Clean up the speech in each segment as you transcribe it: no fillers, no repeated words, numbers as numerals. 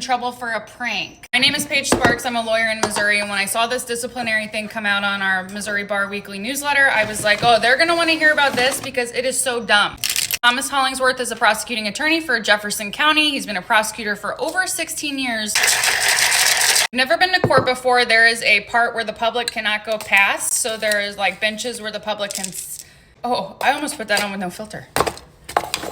trouble for a prank. My name is Paige Sparks. I'm a lawyer in Missouri, and when I saw this disciplinary thing come out on our Missouri Bar Weekly newsletter, I was like, oh, they're gonna wanna hear about this because it is so dumb. Thomas Hollingsworth is a prosecuting attorney for Jefferson County. He's been a prosecutor for over 16 years. Never been to court before. There is a part where the public cannot go past. So there is like benches where the public can, oh, I almost put that on with no filter.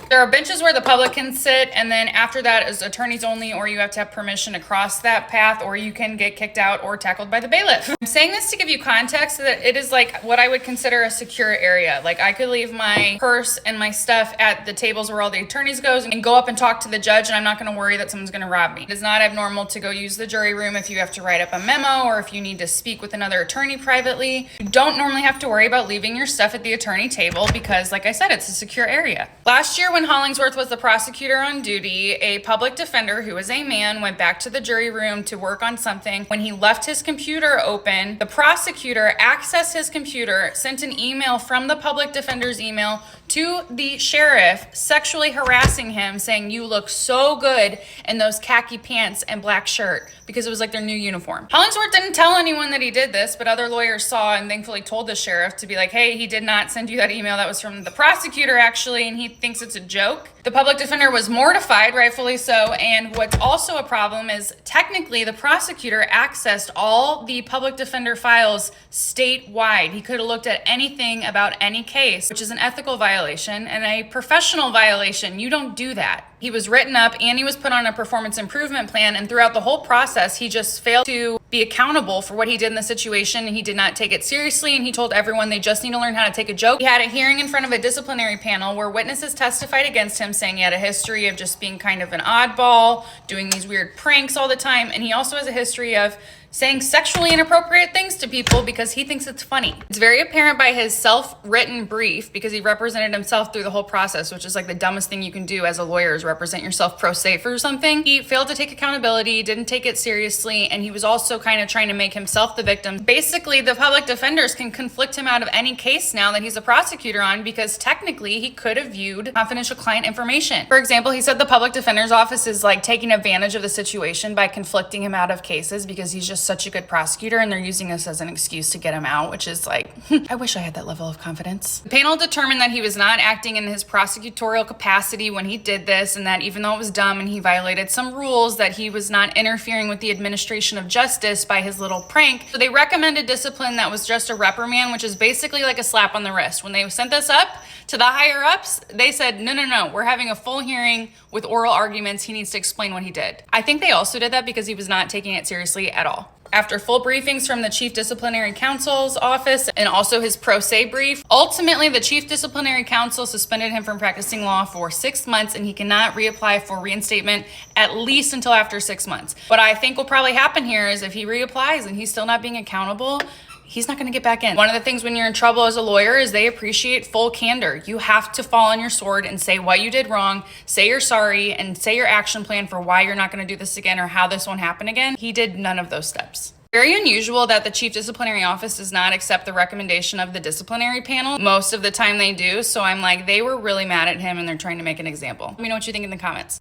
There are benches where the public can sit, and then after that is attorneys only, or you have to have permission to cross that path, or you can get kicked out or tackled by the bailiff. I'm saying this to give you context that it is like what I would consider a secure area. Like I could leave my purse and my stuff at the tables where all the attorneys goes and go up and talk to the judge, and I'm not going to worry that someone's going to rob me. It is not abnormal to go use the jury room if you have to write up a memo or if you need to speak with another attorney privately. You don't normally have to worry about leaving your stuff at the attorney table because, like I said, it's a secure area. Last year when Hollingsworth was the prosecutor on duty, a public defender who is a man went back to the jury room to work on something. When he left his computer open, the prosecutor accessed his computer, sent an email from the public defender's email to the sheriff, sexually harassing him, saying, "You look so good in those khaki pants and black shirt," because it was like their new uniform. Hollingsworth didn't tell anyone that he did this, but other lawyers saw and thankfully told the sheriff to be like, hey, he did not send you that email. That was from the prosecutor actually, and he thinks it's a joke. The public defender was mortified, rightfully so, and what's also a problem is technically the prosecutor accessed all the public defender files statewide. He could have looked at anything about any case, which is an ethical violation and a professional violation. You don't do that. He was written up and he was put on a performance improvement plan, and throughout the whole process, he just failed to be accountable for what he did in the situation. He did not take it seriously, and he told everyone they just need to learn how to take a joke. He had a hearing in front of a disciplinary panel where witnesses testified against him, saying he had a history of just being kind of an oddball, doing these weird pranks all the time, and he also has a history of saying sexually inappropriate things to people because he thinks it's funny. It's very apparent by his self-written brief, because he represented himself through the whole process, which is like the dumbest thing you can do as a lawyer, is represent yourself pro se for something. He failed to take accountability, didn't take it seriously, and he was also kind of trying to make himself the victim. Basically, the public defenders can conflict him out of any case now that he's a prosecutor on, because technically he could have viewed confidential client information. For example, he said the public defender's office is like taking advantage of the situation by conflicting him out of cases because he's just such a good prosecutor, and they're using this as an excuse to get him out, which is like, I wish I had that level of confidence. The panel determined that he was not acting in his prosecutorial capacity when he did this, and that even though it was dumb and he violated some rules, that he was not interfering with the administration of justice by his little prank. So they recommended discipline that was just a reprimand, which is basically like a slap on the wrist. When they sent this up to the higher ups, they said, no, we're having a full hearing with oral arguments. He needs to explain what he did. I think they also did that because he was not taking it seriously at all. After full briefings from the Chief Disciplinary Counsel's office and also his pro se brief, ultimately the Chief Disciplinary Counsel suspended him from practicing law for 6 months, and he cannot reapply for reinstatement at least until after 6 months. What I think will probably happen here is if he reapplies and he's still not being accountable, he's not going to get back in. One of the things when you're in trouble as a lawyer is they appreciate full candor. You have to fall on your sword and say what you did wrong, say you're sorry, and say your action plan for why you're not going to do this again or how this won't happen again. He did none of those steps. Very unusual that the Chief Disciplinary Office does not accept the recommendation of the disciplinary panel. Most of the time they do. So I'm like, they were really mad at him and they're trying to make an example. Let me know what you think in the comments.